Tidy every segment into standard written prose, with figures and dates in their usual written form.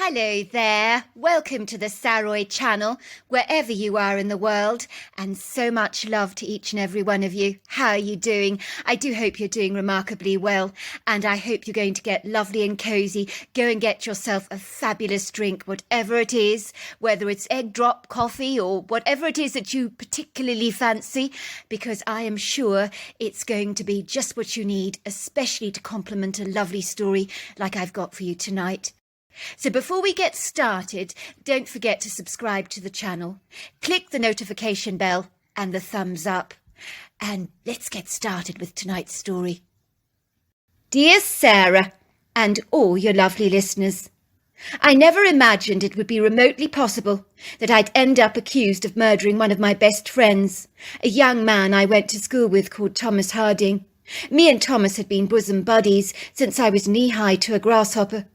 Hello there, welcome to the Saroy channel, wherever you are in the world, and so much love to each and every one of you. How are you doing? I do hope you're doing remarkably well, and I hope you're going to get lovely and cosy. Go and get yourself a fabulous drink, whatever it is, whether it's egg drop coffee or whatever it is that you particularly fancy, because I am sure it's going to be just what you need, especially to complement a lovely story like I've got for you tonight. So before we get started, don't forget to subscribe to the channel, click the notification bell and the thumbs up, and let's get started with tonight's story. Dear Sarah, and all your lovely listeners, I never imagined it would be remotely possible that I'd end up accused of murdering one of my best friends, a young man I went to school with called Thomas Harding. Me and Thomas had been bosom buddies since I was knee-high to a grasshopper.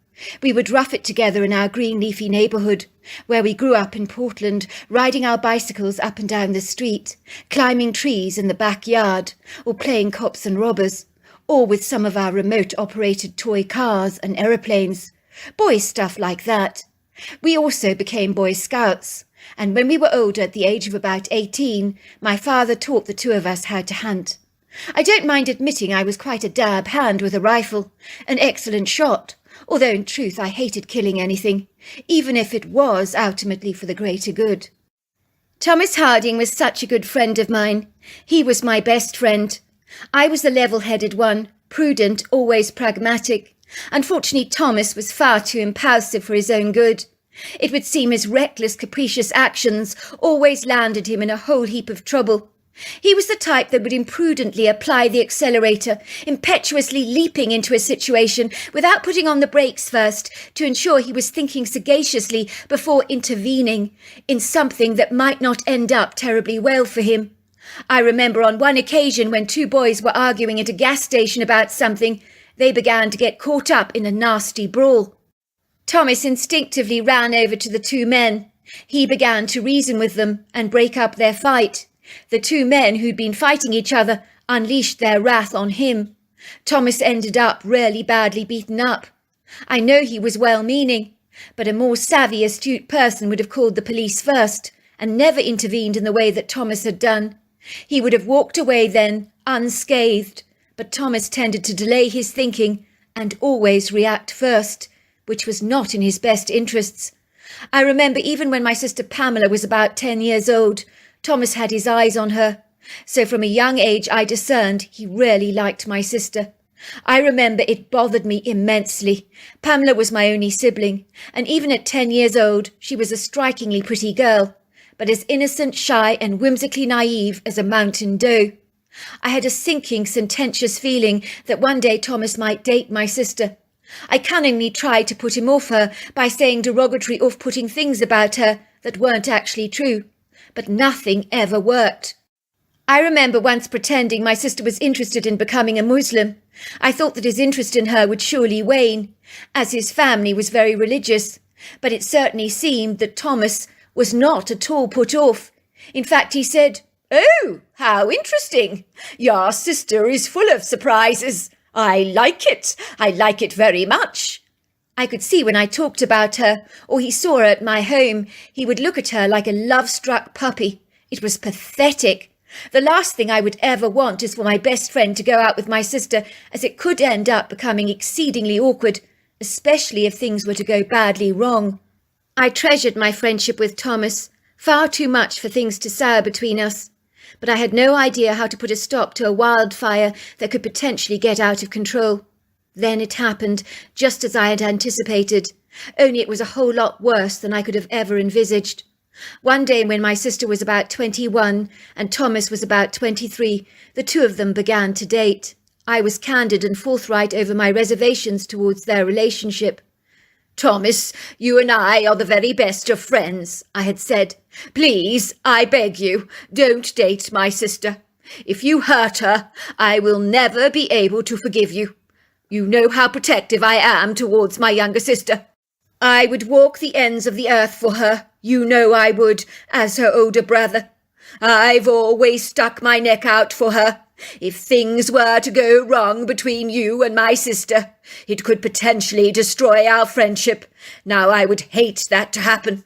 We would rough it together in our green leafy neighbourhood, where we grew up in Portland, riding our bicycles up and down the street, climbing trees in the backyard, or playing cops and robbers, or with some of our remote-operated toy cars and aeroplanes. Boy stuff like that. We also became Boy Scouts, and when we were older, at the age of about 18, my father taught the two of us how to hunt. I don't mind admitting I was quite a dab hand with a rifle, an excellent shot, although in truth I hated killing anything, even if it was ultimately for the greater good. Thomas Harding was such a good friend of mine. He was my best friend. I was the level-headed one, prudent, always pragmatic. Unfortunately, Thomas was far too impulsive for his own good. It would seem his reckless, capricious actions always landed him in a whole heap of trouble. He was the type that would imprudently apply the accelerator, impetuously leaping into a situation without putting on the brakes first to ensure he was thinking sagaciously before intervening in something that might not end up terribly well for him. I remember on one occasion when two boys were arguing at a gas station about something, they began to get caught up in a nasty brawl. Thomas instinctively ran over to the two men. He began to reason with them and break up their fight. The two men who'd been fighting each other unleashed their wrath on him. Thomas ended up really badly beaten up. I know he was well-meaning, but a more savvy, astute person would have called the police first and never intervened in the way that Thomas had done. He would have walked away then, unscathed, but Thomas tended to delay his thinking and always react first, which was not in his best interests. I remember even when my sister Pamela was about 10 years old, Thomas had his eyes on her, so from a young age I discerned he really liked my sister. I remember it bothered me immensely. Pamela was my only sibling, and even at 10 years old she was a strikingly pretty girl, but as innocent, shy and whimsically naive as a mountain doe. I had a sinking, sententious feeling that one day Thomas might date my sister. I cunningly tried to put him off her by saying derogatory, off-putting things about her that weren't actually true. But nothing ever worked. I remember once pretending my sister was interested in becoming a Muslim. I thought that his interest in her would surely wane, as his family was very religious, but it certainly seemed that Thomas was not at all put off. In fact, he said, "Oh, how interesting! Your sister is full of surprises. I like it very much." I could see when I talked about her, or he saw her at my home, he would look at her like a love-struck puppy. It was pathetic. The last thing I would ever want is for my best friend to go out with my sister, as it could end up becoming exceedingly awkward, especially if things were to go badly wrong. I treasured my friendship with Thomas, far too much for things to sour between us, but I had no idea how to put a stop to a wildfire that could potentially get out of control. Then it happened, just as I had anticipated, only it was a whole lot worse than I could have ever envisaged. One day when my sister was about 21 and Thomas was about 23, the two of them began to date. I was candid and forthright over my reservations towards their relationship. "Thomas, you and I are the very best of friends," I had said. "Please, I beg you, don't date my sister. If you hurt her, I will never be able to forgive you. You know how protective I am towards my younger sister. I would walk the ends of the earth for her, you know I would, as her older brother. I've always stuck my neck out for her. If things were to go wrong between you and my sister, it could potentially destroy our friendship. Now, I would hate that to happen.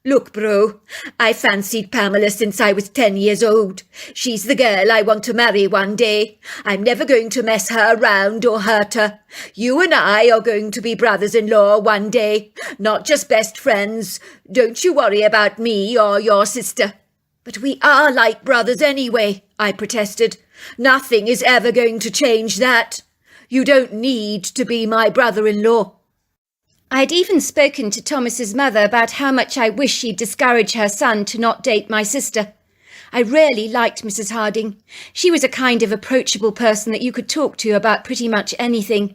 Look, bro, I fancied Pamela since I was 10 years old. She's the girl I want to marry one day. I'm never going to mess her around or hurt her. You and I are going to be brothers-in-law one day, not just best friends. Don't you worry about me or your sister. But we are like brothers anyway, I protested. Nothing is ever going to change that. You don't need to be my brother-in-law. I had even spoken to Thomas's mother about how much I wished she'd discourage her son to not date my sister. I really liked Mrs. Harding. She was a kind of approachable person that you could talk to about pretty much anything.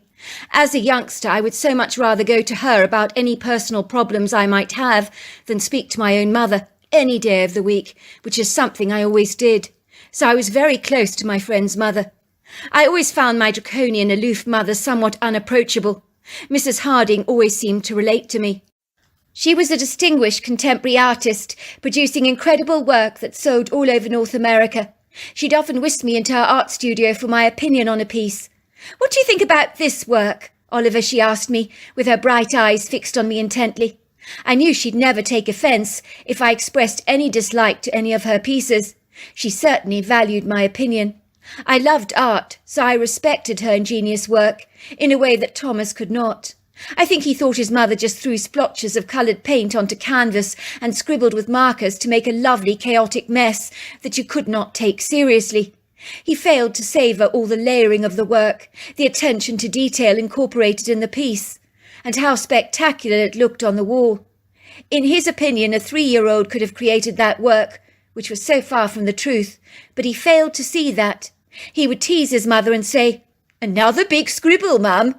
As a youngster, I would so much rather go to her about any personal problems I might have than speak to my own mother any day of the week, which is something I always did. So I was very close to my friend's mother. I always found my draconian, aloof mother somewhat unapproachable. Mrs. Harding always seemed to relate to me. She was a distinguished contemporary artist, producing incredible work that sold all over North America. She'd often whisked me into her art studio for my opinion on a piece. "What do you think about this work, Oliver?" she asked me, with her bright eyes fixed on me intently. I knew she'd never take offence if I expressed any dislike to any of her pieces. She certainly valued my opinion. I loved art, so I respected her ingenious work, in a way that Thomas could not. I think he thought his mother just threw splotches of coloured paint onto canvas and scribbled with markers to make a lovely chaotic mess that you could not take seriously. He failed to savour all the layering of the work, the attention to detail incorporated in the piece, and how spectacular it looked on the wall. In his opinion, a 3-year-old could have created that work, which was so far from the truth, but he failed to see that. He would tease his mother and say, "Another big scribble, Mum."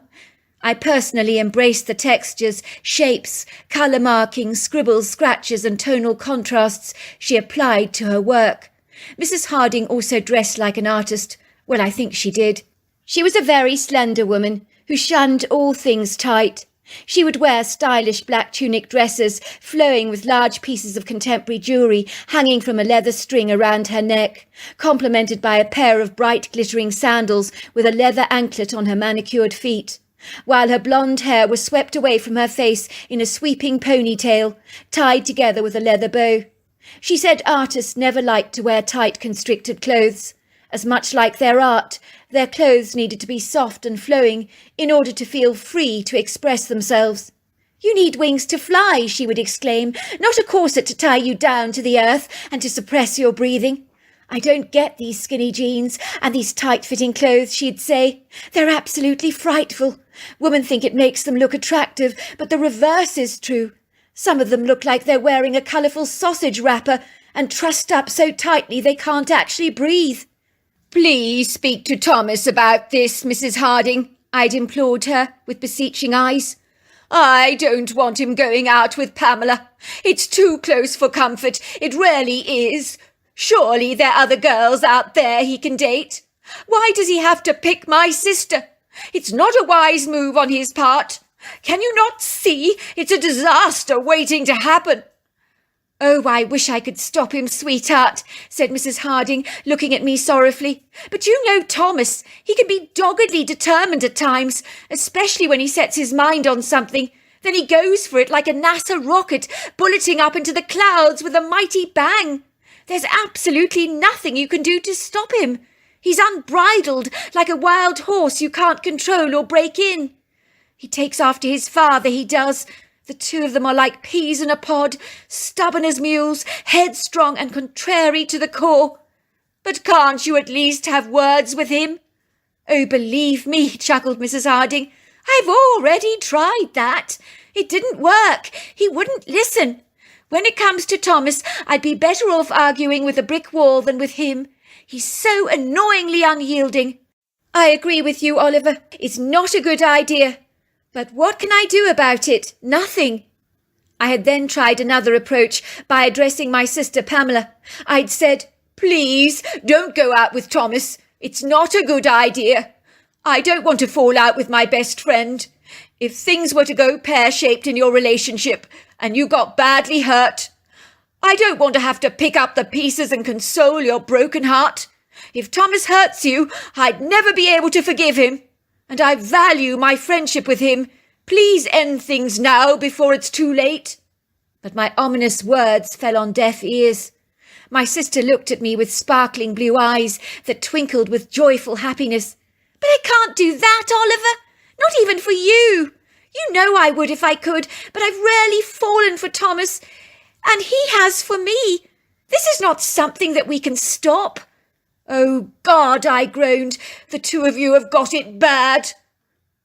I personally embraced the textures, shapes, colour markings, scribbles, scratches and tonal contrasts she applied to her work. Mrs. Harding also dressed like an artist. Well, I think she did. She was a very slender woman who shunned all things tight. She would wear stylish black tunic dresses, flowing with large pieces of contemporary jewellery hanging from a leather string around her neck, complemented by a pair of bright glittering sandals with a leather anklet on her manicured feet, while her blonde hair was swept away from her face in a sweeping ponytail, tied together with a leather bow. She said artists never liked to wear tight, constricted clothes. As much like their art, their clothes needed to be soft and flowing in order to feel free to express themselves. "You need wings to fly," she would exclaim, "not a corset to tie you down to the earth and to suppress your breathing." "I don't get these skinny jeans and these tight-fitting clothes," she'd say. "They're absolutely frightful. Women think it makes them look attractive, but the reverse is true. Some of them look like they're wearing a colourful sausage wrapper and trussed up so tightly they can't actually breathe." "Please speak to Thomas about this, Mrs. Harding," I'd implored her, with beseeching eyes. "I don't want him going out with Pamela. It's too close for comfort, it really is. Surely there are other girls out there he can date. Why does he have to pick my sister? It's not a wise move on his part. Can you not see it's a disaster waiting to happen?" "Oh, I wish I could stop him, sweetheart," said Mrs. Harding, looking at me sorrowfully. "But you know Thomas. He can be doggedly determined at times, especially when he sets his mind on something. Then he goes for it like a NASA rocket, bulleting up into the clouds with a mighty bang. There's absolutely nothing you can do to stop him. He's unbridled, like a wild horse you can't control or break in. He takes after his father, he does. The two of them are like peas in a pod, stubborn as mules, headstrong and contrary to the core. But can't you at least have words with him?" "Oh, believe me," chuckled Mrs. Harding, "I've already tried that. It didn't work. He wouldn't listen. When it comes to Thomas, I'd be better off arguing with a brick wall than with him. He's so annoyingly unyielding." "I agree with you, Oliver. It's not a good idea. But what can I do about it? Nothing." I had then tried another approach by addressing my sister Pamela. I'd said, "Please, don't go out with Thomas. It's not a good idea. I don't want to fall out with my best friend. If things were to go pear-shaped in your relationship and you got badly hurt, I don't want to have to pick up the pieces and console your broken heart. If Thomas hurts you, I'd never be able to forgive him. And I value my friendship with him. Please end things now before it's too late." But my ominous words fell on deaf ears. My sister looked at me with sparkling blue eyes that twinkled with joyful happiness. "But I can't do that, Oliver. Not even for you. You know I would if I could, but I've rarely fallen for Thomas, and he has for me. This is not something that we can stop." "Oh, God," I groaned, "the two of you have got it bad."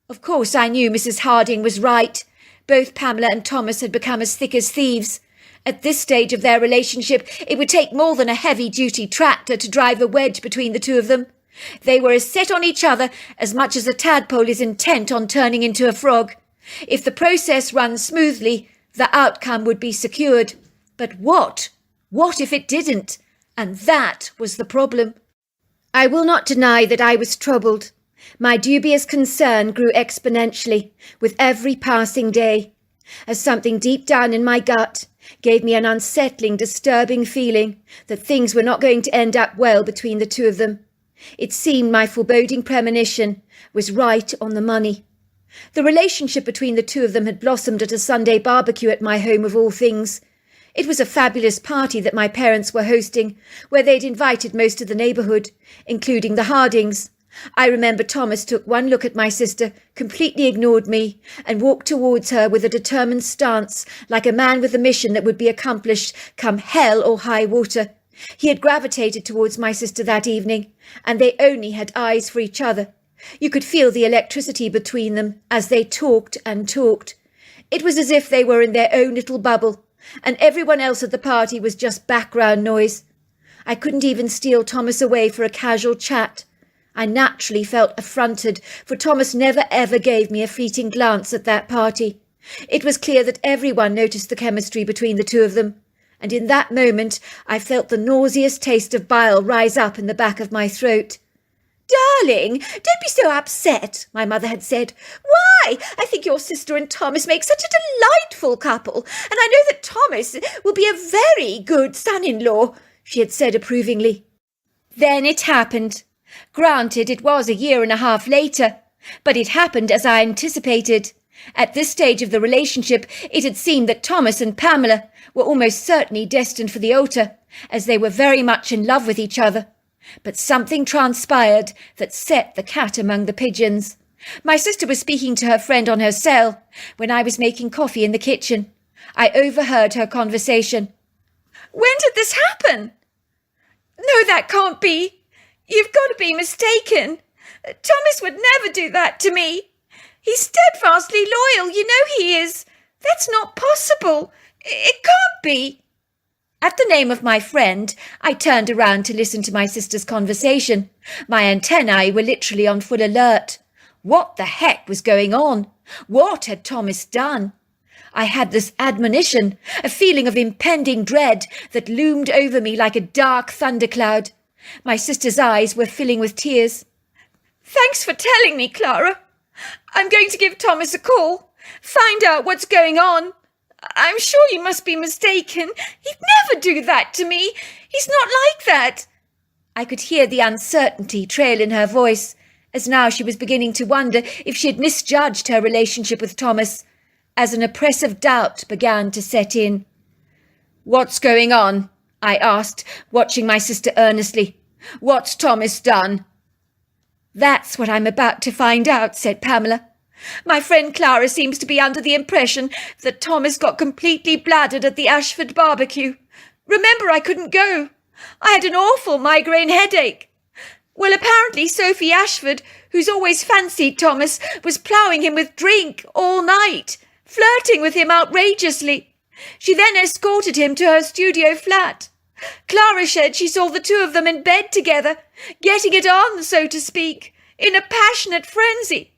Of course I knew Mrs. Harding was right. Both Pamela and Thomas had become as thick as thieves. At this stage of their relationship, it would take more than a heavy-duty tractor to drive a wedge between the two of them. They were as set on each other as much as a tadpole is intent on turning into a frog. If the process runs smoothly, the outcome would be secured. But what? What if it didn't? And that was the problem. I will not deny that I was troubled. My dubious concern grew exponentially with every passing day, as something deep down in my gut gave me an unsettling, disturbing feeling that things were not going to end up well between the two of them. It seemed my foreboding premonition was right on the money. The relationship between the two of them had blossomed at a Sunday barbecue at my home of all things. It was a fabulous party that my parents were hosting, where they'd invited most of the neighbourhood, including the Hardings. I remember Thomas took one look at my sister, completely ignored me, and walked towards her with a determined stance, like a man with a mission that would be accomplished come hell or high water. He had gravitated towards my sister that evening, and they only had eyes for each other. You could feel the electricity between them as they talked and talked. It was as if they were in their own little bubble, and everyone else at the party was just background noise. I couldn't even steal Thomas away for a casual chat. I naturally felt affronted, for Thomas never ever gave me a fleeting glance at that party. It was clear that everyone noticed the chemistry between the two of them, and in that moment I felt the nauseous taste of bile rise up in the back of my throat. "Darling, don't be so upset," my mother had said. "Why, I think your sister and Thomas make such a delightful couple, and I know that Thomas will be a very good son-in-law," she had said approvingly. Then it happened. Granted, it was a year and a half later, but it happened as I anticipated. At this stage of the relationship, it had seemed that Thomas and Pamela were almost certainly destined for the altar, as they were very much in love with each other. But something transpired that set the cat among the pigeons. My sister was speaking to her friend on her cell when I was making coffee in the kitchen. I overheard her conversation. "When did this happen?" "No, that can't be. You've got to be mistaken. Thomas would never do that to me. He's steadfastly loyal, you know he is. That's not possible. It can't be." At the name of my friend, I turned around to listen to my sister's conversation. My antennae were literally on full alert. What the heck was going on? What had Thomas done? I had this admonition, a feeling of impending dread that loomed over me like a dark thundercloud. My sister's eyes were filling with tears. "Thanks for telling me, Clara. I'm going to give Thomas a call, find out what's going on. I'm sure you must be mistaken. He'd never do that to me. He's not like that." I could hear the uncertainty trail in her voice, as now she was beginning to wonder if she had misjudged her relationship with Thomas, as an oppressive doubt began to set in. "What's going on?" I asked, watching my sister earnestly. "What's Thomas done?" "That's what I'm about to find out," said Pamela. "My friend Clara seems to be under the impression that Thomas got completely bladdered at the Ashford barbecue. Remember, I couldn't go. I had an awful migraine headache. Well, apparently Sophie Ashford, who's always fancied Thomas, was ploughing him with drink all night, flirting with him outrageously. She then escorted him to her studio flat. Clara said she saw the two of them in bed together, getting it on, so to speak, in a passionate frenzy.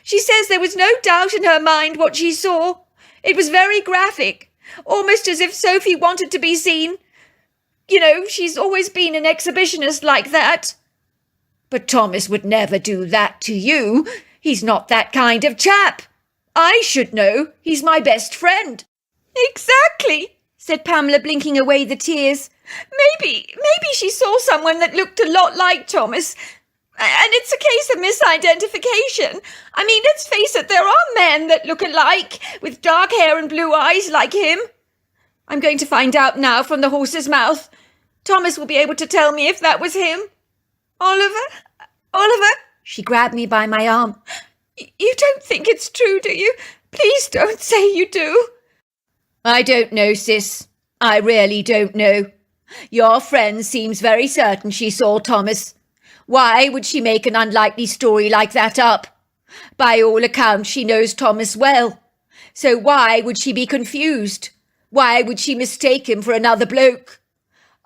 She says there was no doubt in her mind what she saw. It was very graphic, almost as if Sophie wanted to be seen. You know, she's always been an exhibitionist like that." "But Thomas would never do that to you. He's not that kind of chap. I should know. He's my best friend." "Exactly," said Pamela, blinking away the tears. Maybe she saw someone that looked a lot like Thomas, and it's a case of misidentification. I mean, let's face it, there are men that look alike, with dark hair and blue eyes like him. I'm going to find out now from the horse's mouth. Thomas will be able to tell me if that was him. Oliver, she grabbed me by my arm. You don't think it's true, do you? Please don't say you do. I don't know, sis. I really don't know. Your friend seems very certain she saw Thomas. Why would she make an unlikely story like that up? By all accounts, she knows Thomas well. So why would she be confused? Why would she mistake him for another bloke?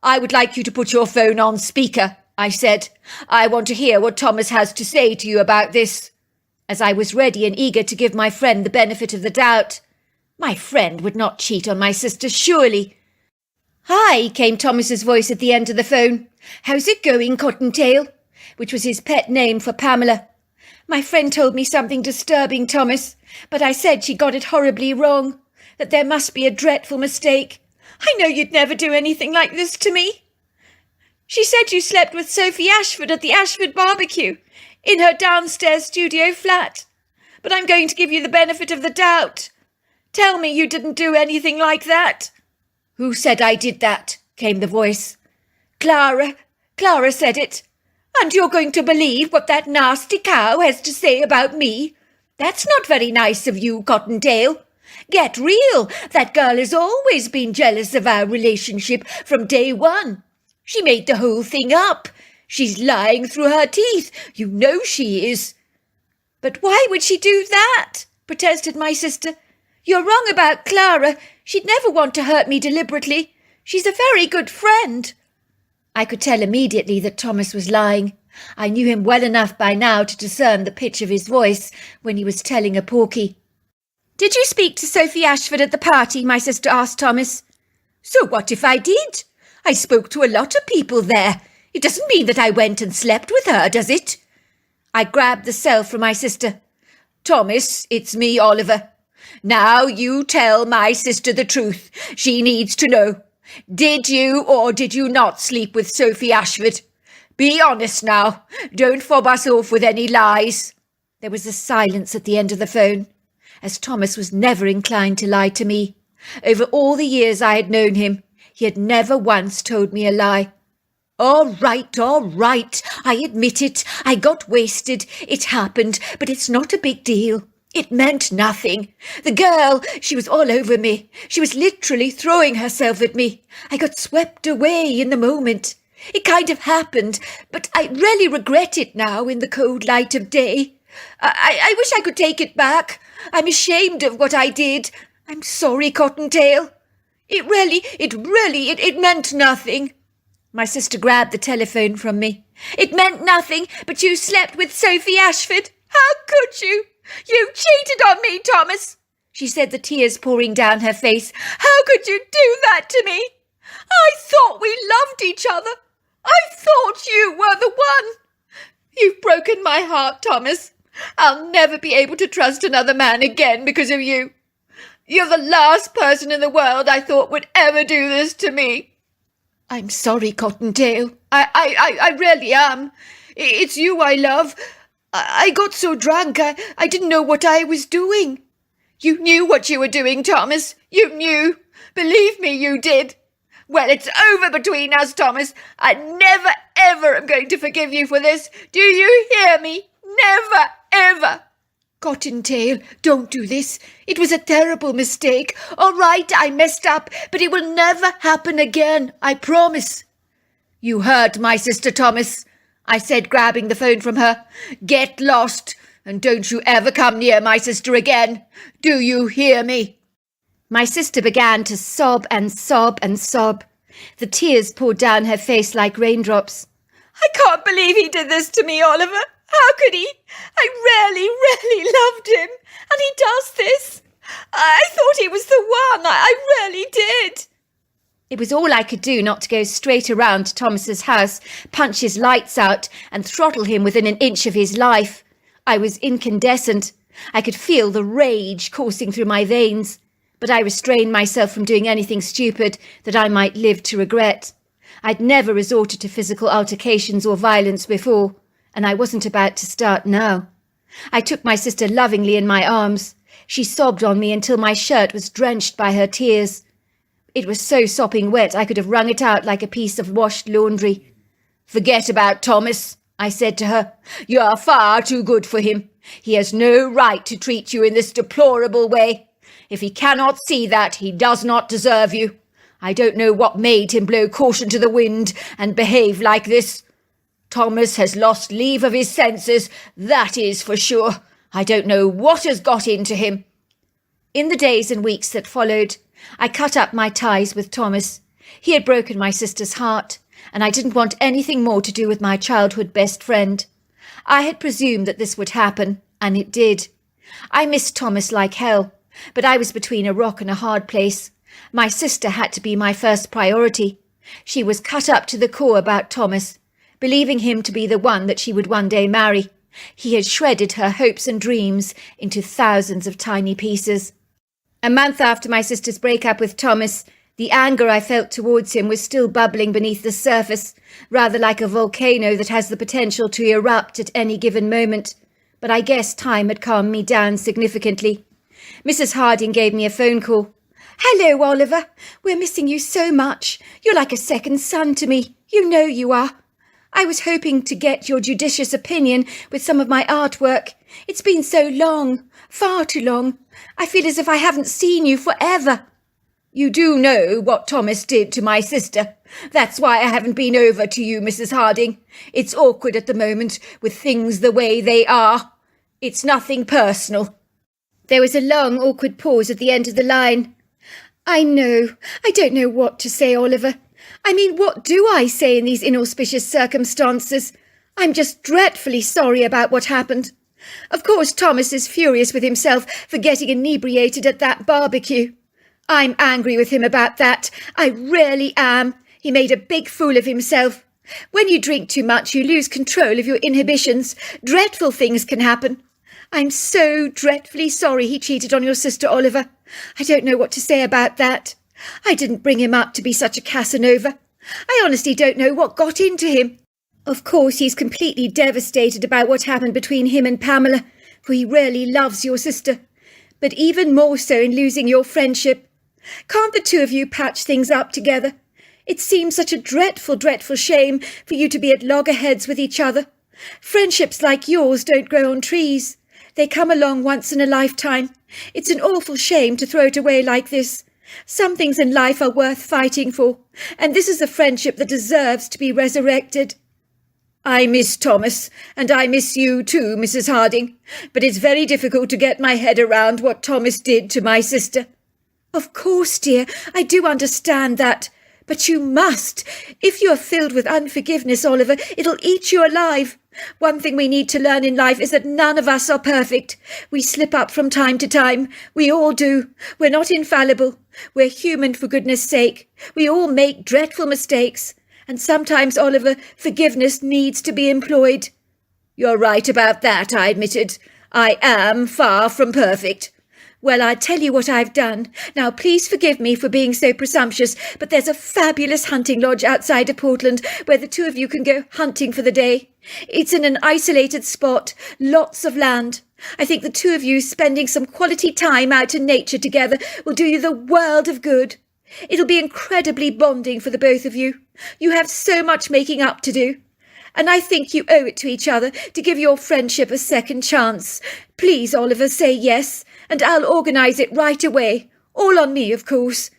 I would like you to put your phone on speaker, I said. I want to hear what Thomas has to say to you about this. As I was ready and eager to give my friend the benefit of the doubt. My friend would not cheat on my sister, surely. Hi, came Thomas's voice at the end of the phone. How's it going, Cottontail? Which was his pet name for Pamela. My friend told me something disturbing, Thomas, but I said she got it horribly wrong, that there must be a dreadful mistake. I know you'd never do anything like this to me. She said you slept with Sophie Ashford at the Ashford barbecue, in her downstairs studio flat. But I'm going to give you the benefit of the doubt. Tell me you didn't do anything like that. Who said I did that? Came the voice. Clara said it. And you're going to believe what that nasty cow has to say about me? That's not very nice of you, Cottontail. Get real. That girl has always been jealous of our relationship from day one. She made the whole thing up. She's lying through her teeth. You know she is. But why would she do that? Protested my sister. You're wrong about Clara. She'd never want to hurt me deliberately. She's a very good friend. I could tell immediately that Thomas was lying. I knew him well enough by now to discern the pitch of his voice when he was telling a porky. Did you speak to Sophie Ashford at the party? My sister asked Thomas. So what if I did? I spoke to a lot of people there. It doesn't mean that I went and slept with her, does it? I grabbed the cell from my sister. Thomas, it's me, Oliver. Now you tell my sister the truth. She needs to know. Did you or did you not sleep with Sophie Ashford? Be honest now. Don't fob us off with any lies. There was a silence at the end of the phone, as Thomas was never inclined to lie to me. Over all the years I had known him, he had never once told me a lie. All right, I admit it. I got wasted. It happened, but it's not a big deal. It meant nothing. The girl, she was all over me. She was literally throwing herself at me. I got swept away in the moment. It kind of happened, but I really regret it now in the cold light of day. I wish I could take it back. I'm ashamed of what I did. I'm sorry, Cottontail. It meant nothing. My sister grabbed the telephone from me. It meant nothing, but you slept with Sophie Ashford. How could you? You cheated on me, Thomas, she said, the tears pouring down her face. How could you do that to me? I thought we loved each other. I thought you were the one. You've broken my heart, Thomas. I'll never be able to trust another man again because of you. You're the last person in the world I thought would ever do this to me. I'm sorry, Cottontail. I really am. It's you I love. I got so drunk, I didn't know what I was doing. You knew what you were doing, Thomas. You knew. Believe me, you did. Well, it's over between us, Thomas. I never, ever am going to forgive you for this. Do you hear me? Never, ever. Cottontail, don't do this. It was a terrible mistake. All right, I messed up, but it will never happen again, I promise. You heard my sister, Thomas, I said, grabbing the phone from her. Get lost, and don't you ever come near my sister again. Do you hear me? My sister began to sob and sob and sob. The tears poured down her face like raindrops. I can't believe he did this to me, Oliver. How could he? I really loved him, and he does this. I thought he was the one. I really did. It was all I could do not to go straight around to Thomas's house, punch his lights out, and throttle him within an inch of his life. I was incandescent. I could feel the rage coursing through my veins, but I restrained myself from doing anything stupid that I might live to regret. I'd never resorted to physical altercations or violence before, and I wasn't about to start now. I took my sister lovingly in my arms. She sobbed on me until my shirt was drenched by her tears. It was so sopping wet I could have wrung it out like a piece of washed laundry. "Forget about Thomas," I said to her. "You are far too good for him. He has no right to treat you in this deplorable way. If he cannot see that, he does not deserve you. I don't know what made him blow caution to the wind and behave like this. Thomas has lost leave of his senses, that is for sure. I don't know what has got into him." In the days and weeks that followed, I cut up my ties with Thomas. He had broken my sister's heart, and I didn't want anything more to do with my childhood best friend. I had presumed that this would happen, and it did. I missed Thomas like hell, but I was between a rock and a hard place. My sister had to be my first priority. She was cut up to the core about Thomas, believing him to be the one that she would one day marry. He had shredded her hopes and dreams into thousands of tiny pieces. A month after my sister's breakup with Thomas, the anger I felt towards him was still bubbling beneath the surface, rather like a volcano that has the potential to erupt at any given moment. But I guess time had calmed me down significantly. Mrs. Harding gave me a phone call. "Hello, Oliver. We're missing you so much. You're like a second son to me. You know you are. I was hoping to get your judicious opinion with some of my artwork. It's been so long, far too long. I feel as if I haven't seen you forever." "You do know what Thomas did to my sister. That's why I haven't been over to you, Mrs. Harding. It's awkward at the moment, with things the way they are. It's nothing personal." There was a long, awkward pause at the end of the line. "I know. I don't know what to say, Oliver. I mean, what do I say in these inauspicious circumstances? I'm just dreadfully sorry about what happened. Of course, Thomas is furious with himself for getting inebriated at that barbecue. I'm angry with him about that. I really am. He made a big fool of himself. When you drink too much, you lose control of your inhibitions. Dreadful things can happen. I'm so dreadfully sorry he cheated on your sister, Oliver. I don't know what to say about that. I didn't bring him up to be such a Casanova. I honestly don't know what got into him. Of course, he's completely devastated about what happened between him and Pamela, for he really loves your sister. But even more so in losing your friendship. Can't the two of you patch things up together? It seems such a dreadful, dreadful shame for you to be at loggerheads with each other. Friendships like yours don't grow on trees. They come along once in a lifetime. It's an awful shame to throw it away like this. Some things in life are worth fighting for, and this is a friendship that deserves to be resurrected." "I miss Thomas, and I miss you too, Mrs. Harding, but it's very difficult to get my head around what Thomas did to my sister." "Of course, dear, I do understand that. But you must. If you are filled with unforgiveness, Oliver, it'll eat you alive. One thing we need to learn in life is that none of us are perfect. We slip up from time to time. We all do. We're not infallible. We're human, for goodness sake. We all make dreadful mistakes. And sometimes, Oliver, forgiveness needs to be employed." "You're right about that," I admitted. "I am far from perfect." "Well, I'll tell you what I've done. Now, please forgive me for being so presumptuous, but there's a fabulous hunting lodge outside of Portland where the two of you can go hunting for the day. It's in an isolated spot, lots of land. I think the two of you spending some quality time out in nature together will do you the world of good. It'll be incredibly bonding for the both of you. You have so much making up to do. And I think you owe it to each other to give your friendship a second chance. Please, Oliver, say yes, and I'll organise it right away. All on me, of course."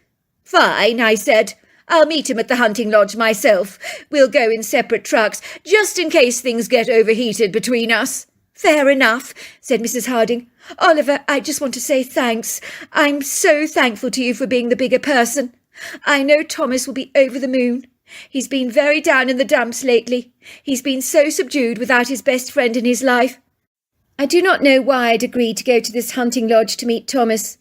"Fine," I said. "I'll meet him at the hunting lodge myself. We'll go in separate trucks, just in case things get overheated between us." "Fair enough," said Mrs. Harding. "Oliver, I just want to say thanks. I'm so thankful to you for being the bigger person. I know Thomas will be over the moon. He's been very down in the dumps lately. He's been so subdued without his best friend in his life." I do not know why I'd agreed to go to this hunting lodge to meet Thomas,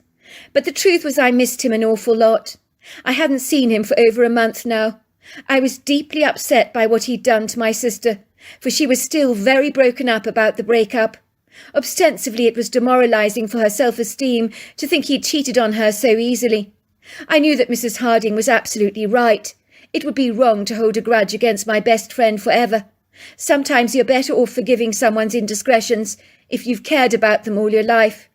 but the truth was I missed him an awful lot. I hadn't seen him for over a month now. I was deeply upset by what he'd done to my sister, for she was still very broken up about the breakup. Ostensibly it was demoralising for her self-esteem to think he'd cheated on her so easily. I knew that Mrs. Harding was absolutely right. It would be wrong to hold a grudge against my best friend forever. Sometimes you're better off forgiving someone's indiscretions if you've cared about them all your life.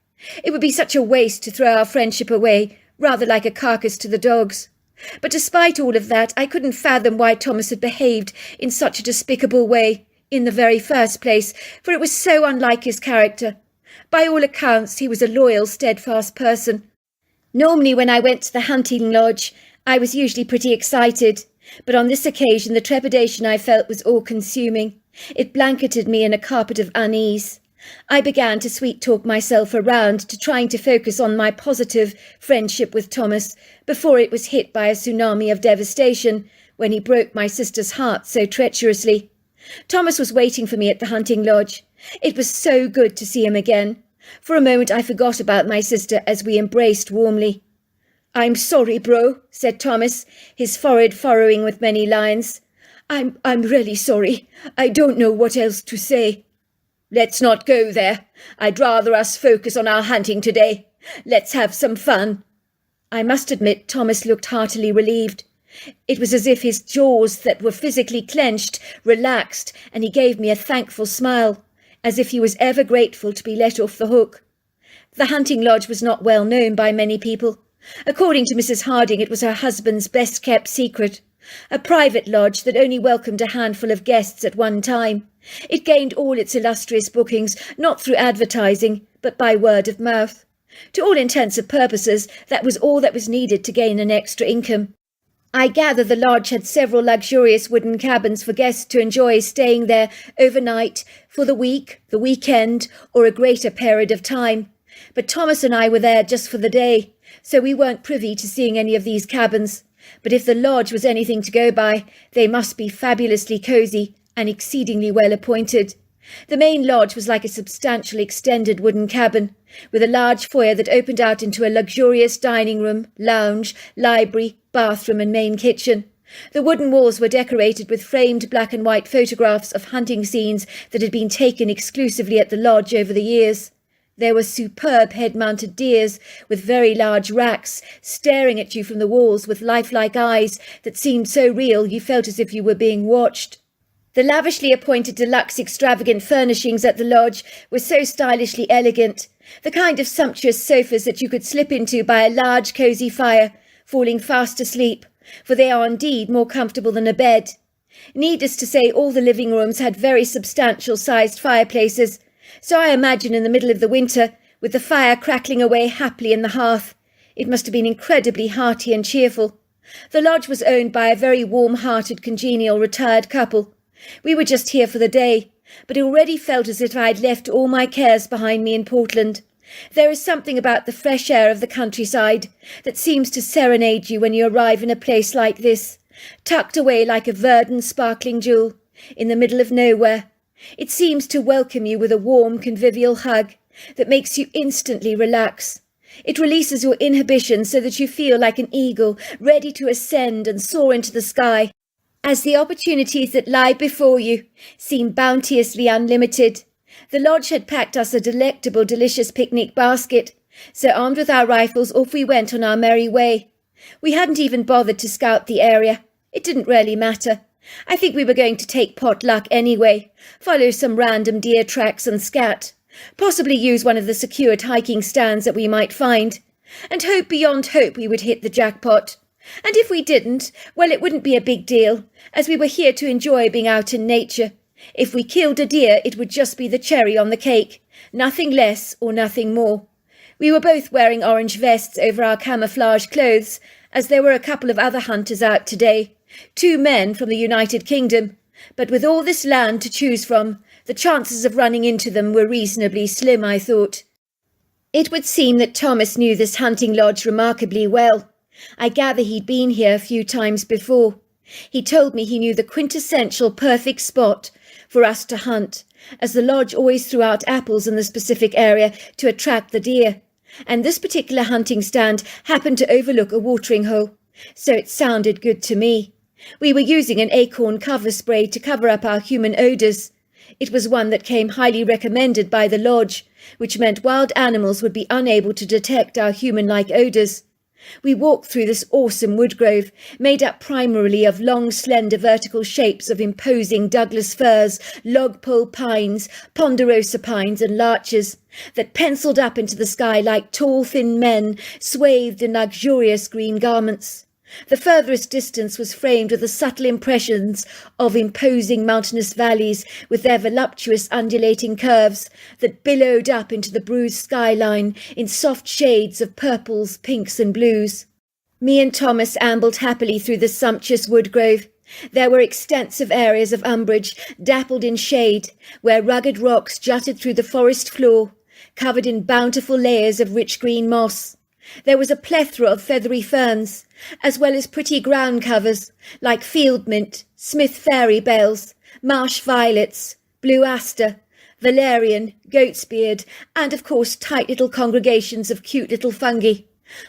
It would be such a waste to throw our friendship away, rather like a carcass to the dogs. But despite all of that, I couldn't fathom why Thomas had behaved in such a despicable way in the very first place, for it was so unlike his character. By all accounts, he was a loyal, steadfast person. Normally when I went to the hunting lodge, I was usually pretty excited, but on this occasion the trepidation I felt was all-consuming. It blanketed me in a carpet of unease. I began to sweet-talk myself around to trying to focus on my positive friendship with Thomas before it was hit by a tsunami of devastation when he broke my sister's heart so treacherously. Thomas was waiting for me at the hunting lodge. It was so good to see him again. For a moment I forgot about my sister as we embraced warmly. "I'm sorry, bro," said Thomas, his forehead furrowing with many lines. I'm really sorry. I don't know what else to say." "Let's not go there. I'd rather us focus on our hunting today. Let's have some fun." I must admit Thomas looked heartily relieved. It was as if his jaws that were physically clenched relaxed, and he gave me a thankful smile, as if he was ever grateful to be let off the hook. The hunting lodge was not well known by many people. According to Mrs. Harding, it was her husband's best-kept secret. A private lodge that only welcomed a handful of guests at one time. It gained all its illustrious bookings not through advertising, but by word of mouth. To all intents and purposes, that was all that was needed to gain an extra income. I gather the lodge had several luxurious wooden cabins for guests to enjoy staying there overnight, for the week, the weekend, or a greater period of time. But Thomas and I were there just for the day, so we weren't privy to seeing any of these cabins. But if the lodge was anything to go by, they must be fabulously cosy and exceedingly well appointed. The main lodge was like a substantial extended wooden cabin, with a large foyer that opened out into a luxurious dining room, lounge, library, bathroom and main kitchen. The wooden walls were decorated with framed black and white photographs of hunting scenes that had been taken exclusively at the lodge over the years. There were superb head-mounted deers with very large racks, staring at you from the walls with lifelike eyes that seemed so real you felt as if you were being watched. The lavishly appointed deluxe extravagant furnishings at the lodge were so stylishly elegant, the kind of sumptuous sofas that you could slip into by a large cosy fire, falling fast asleep, for they are indeed more comfortable than a bed. Needless to say, all the living rooms had very substantial-sized fireplaces, so I imagine in the middle of the winter, with the fire crackling away happily in the hearth, it must have been incredibly hearty and cheerful. The lodge was owned by a very warm-hearted, congenial, retired couple. We were just here for the day, but it already felt as if I had left all my cares behind me in Portland. There is something about the fresh air of the countryside that seems to serenade you when you arrive in a place like this, tucked away like a verdant, sparkling jewel, in the middle of nowhere. It seems to welcome you with a warm, convivial hug that makes you instantly relax. It releases your inhibitions so that you feel like an eagle, ready to ascend and soar into the sky, as the opportunities that lie before you seem bounteously unlimited. The lodge had packed us a delectable, delicious picnic basket, so armed with our rifles, off we went on our merry way. We hadn't even bothered to scout the area. It didn't really matter. I think we were going to take pot luck anyway, follow some random deer tracks and scat, possibly use one of the secured hiking stands that we might find, and hope beyond hope we would hit the jackpot. And if we didn't, well, it wouldn't be a big deal, as we were here to enjoy being out in nature. If we killed a deer, it would just be the cherry on the cake, nothing less or nothing more. We were both wearing orange vests over our camouflage clothes, as there were a couple of other hunters out today, 2 men from the United Kingdom, but with all this land to choose from, the chances of running into them were reasonably slim, I thought. It would seem that Thomas knew this hunting lodge remarkably well. I gather he'd been here a few times before. He told me he knew the quintessential perfect spot for us to hunt, as the lodge always threw out apples in the specific area to attract the deer, and this particular hunting stand happened to overlook a watering hole, so it sounded good to me. We were using an acorn cover spray to cover up our human odours. It was one that came highly recommended by the lodge, which meant wild animals would be unable to detect our human-like odours. We walked through this awesome woodgrove, made up primarily of long, slender vertical shapes of imposing Douglas firs, logpole pines, ponderosa pines and larches, that penciled up into the sky like tall, thin men swathed in luxurious green garments. The furthest distance was framed with the subtle impressions of imposing mountainous valleys with their voluptuous undulating curves that billowed up into the bruised skyline in soft shades of purples, pinks and blues. Me and Thomas ambled happily through the sumptuous woodgrove. There were extensive areas of umbrage, dappled in shade, where rugged rocks jutted through the forest floor, covered in bountiful layers of rich green moss. There was a plethora of feathery ferns, as well as pretty ground covers, like field mint, Smith fairy bells, marsh violets, blue aster, valerian, goat's beard, and of course tight little congregations of cute little fungi.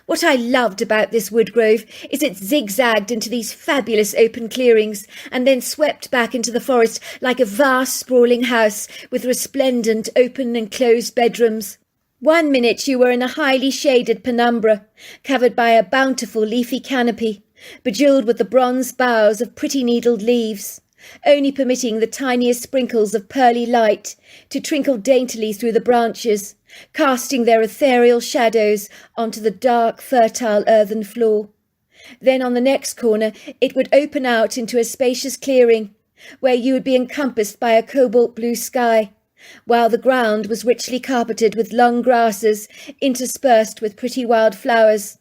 What I loved about this woodgrove is it zigzagged into these fabulous open clearings and then swept back into the forest like a vast sprawling house with resplendent open and closed bedrooms. One minute you were in a highly shaded penumbra, covered by a bountiful leafy canopy, bejewelled with the bronze boughs of pretty needled leaves, only permitting the tiniest sprinkles of pearly light to trinkle daintily through the branches, casting their ethereal shadows onto the dark, fertile earthen floor. Then on the next corner it would open out into a spacious clearing, where you would be encompassed by a cobalt blue sky, while the ground was richly carpeted with long grasses interspersed with pretty wild flowers.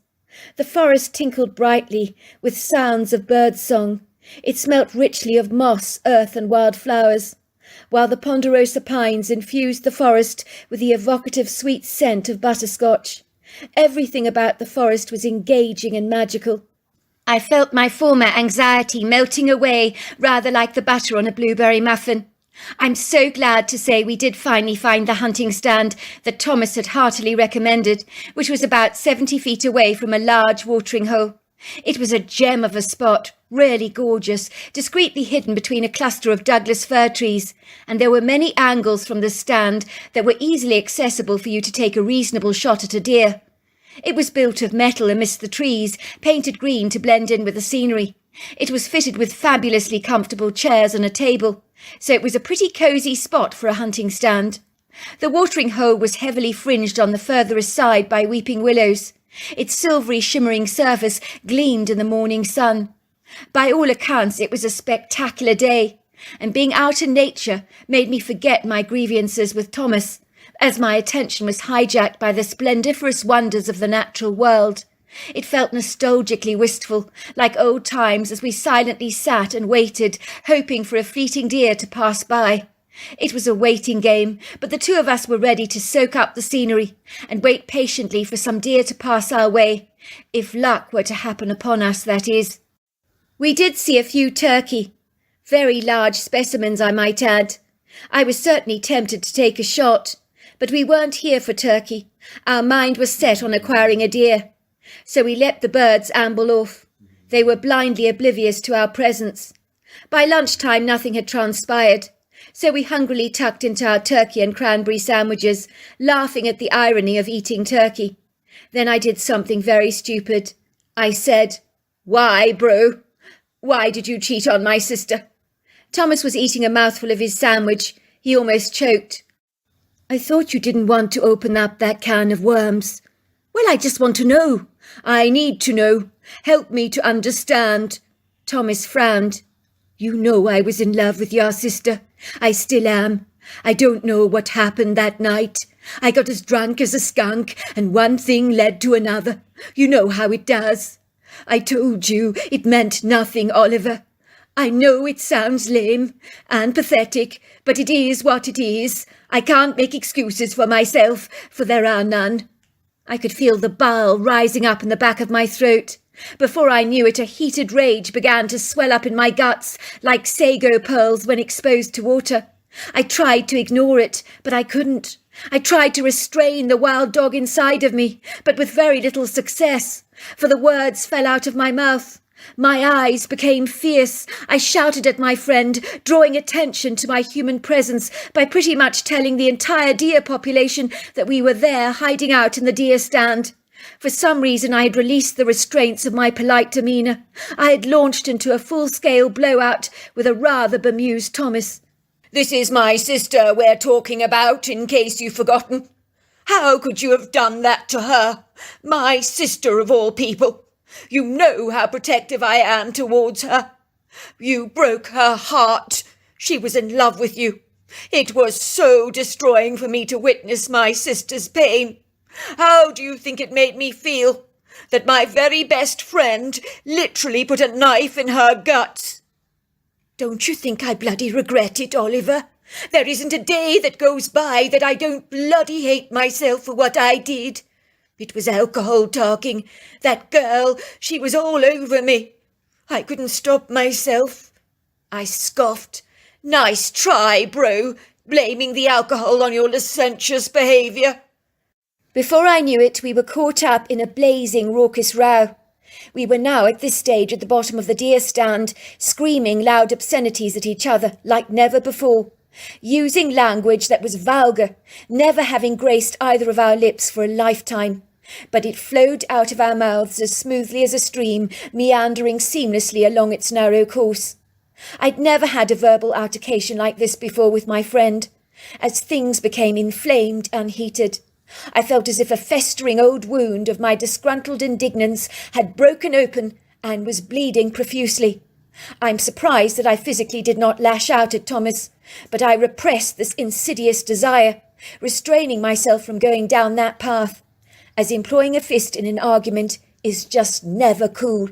The forest tinkled brightly with sounds of bird-song. It smelt richly of moss, earth and wild flowers, while the ponderosa pines infused the forest with the evocative sweet scent of butterscotch. Everything about the forest was engaging and magical. I felt my former anxiety melting away, rather like the butter on a blueberry muffin. I'm so glad to say we did finally find the hunting stand that Thomas had heartily recommended, which was about 70 feet away from a large watering hole. It was a gem of a spot, really gorgeous, discreetly hidden between a cluster of Douglas fir trees, and there were many angles from the stand that were easily accessible for you to take a reasonable shot at a deer. It was built of metal amidst the trees, painted green to blend in with the scenery. It was fitted with fabulously comfortable chairs and a table, so it was a pretty cosy spot for a hunting stand. The watering hole was heavily fringed on the furthest side by weeping willows. Its silvery shimmering surface gleamed in the morning sun. By all accounts it was a spectacular day, and being out in nature made me forget my grievances with Thomas, as my attention was hijacked by the splendiferous wonders of the natural world. It felt nostalgically wistful, like old times as we silently sat and waited, hoping for a fleeting deer to pass by. It was a waiting game, but the two of us were ready to soak up the scenery and wait patiently for some deer to pass our way, if luck were to happen upon us, that is. We did see a few turkey, very large specimens, I might add. I was certainly tempted to take a shot, but we weren't here for turkey. Our mind was set on acquiring a deer. So we let the birds amble off. They were blindly oblivious to our presence. By lunchtime nothing had transpired, so we hungrily tucked into our turkey and cranberry sandwiches, laughing at the irony of eating turkey. Then I did something very stupid. I said, "Why, bro? Why did you cheat on my sister?" Thomas was eating a mouthful of his sandwich. He almost choked. "I thought you didn't want to open up that can of worms." "Well, I just want to know. I need to know. Help me to understand." Thomas frowned. "You know I was in love with your sister. I still am. I don't know what happened that night. I got as drunk as a skunk, and one thing led to another. You know how it does. I told you it meant nothing, Oliver. I know it sounds lame and pathetic, but it is what it is. I can't make excuses for myself, for there are none." I could feel the bile rising up in the back of my throat. Before I knew it, a heated rage began to swell up in my guts like sago pearls when exposed to water. I tried to ignore it, but I couldn't. I tried to restrain the wild dog inside of me, but with very little success, for the words fell out of my mouth. My eyes became fierce. I shouted at my friend, drawing attention to my human presence by pretty much telling the entire deer population that we were there hiding out in the deer stand. For some reason I had released the restraints of my polite demeanour. I had launched into a full-scale blowout with a rather bemused Thomas. "This is my sister we're talking about, in case you've forgotten. How could you have done that to her? My sister of all people. You know how protective I am towards her. You broke her heart. She was in love with you. It was so destroying for me to witness my sister's pain. How do you think it made me feel? That my very best friend literally put a knife in her guts. Don't you think I bloody regret it, Oliver? There isn't a day that goes by that I don't bloody hate myself for what I did. It was alcohol talking. That girl, she was all over me. I couldn't stop myself. I scoffed. Nice try, bro, blaming the alcohol on your licentious behaviour. Before I knew it, we were caught up in a blazing, raucous row. We were now at this stage at the bottom of the deer stand, screaming loud obscenities at each other like never before, using language that was vulgar, never having graced either of our lips for a lifetime. But it flowed out of our mouths as smoothly as a stream, meandering seamlessly along its narrow course. I'd never had a verbal altercation like this before with my friend. As things became inflamed and heated, I felt as if a festering old wound of my disgruntled indignance had broken open and was bleeding profusely. I'm surprised that I physically did not lash out at Thomas, but I repressed this insidious desire, restraining myself from going down that path, as employing a fist in an argument is just never cool.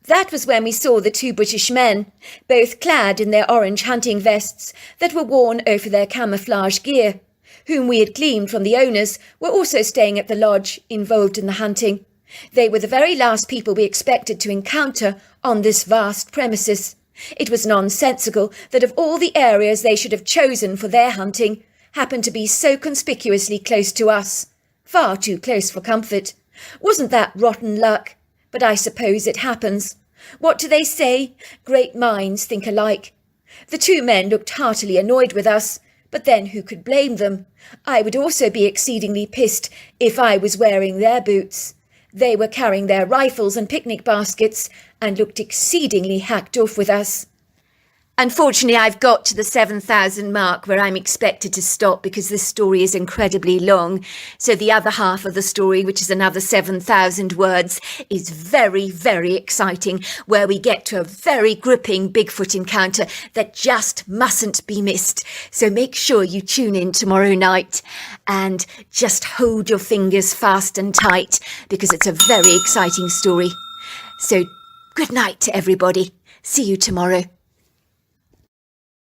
That was when we saw the two British men, both clad in their orange hunting vests that were worn over their camouflage gear, whom we had gleaned from the owners, were also staying at the lodge, involved in the hunting. They were the very last people we expected to encounter on this vast premises. It was nonsensical that of all the areas they should have chosen for their hunting, happened to be so conspicuously close to us. Far too close for comfort. Wasn't that rotten luck? But I suppose it happens. What do they say? Great minds think alike. The two men looked heartily annoyed with us, but then who could blame them? I would also be exceedingly pissed if I was wearing their boots. They were carrying their rifles and picnic baskets and looked exceedingly hacked off with us. Unfortunately, I've got to the 7,000 mark where I'm expected to stop because this story is incredibly long. So the other half of the story, which is another 7,000 words, is very, very exciting, where we get to a very gripping Bigfoot encounter that just mustn't be missed. So make sure you tune in tomorrow night and just hold your fingers fast and tight because it's a very exciting story. So good night to everybody. See you tomorrow.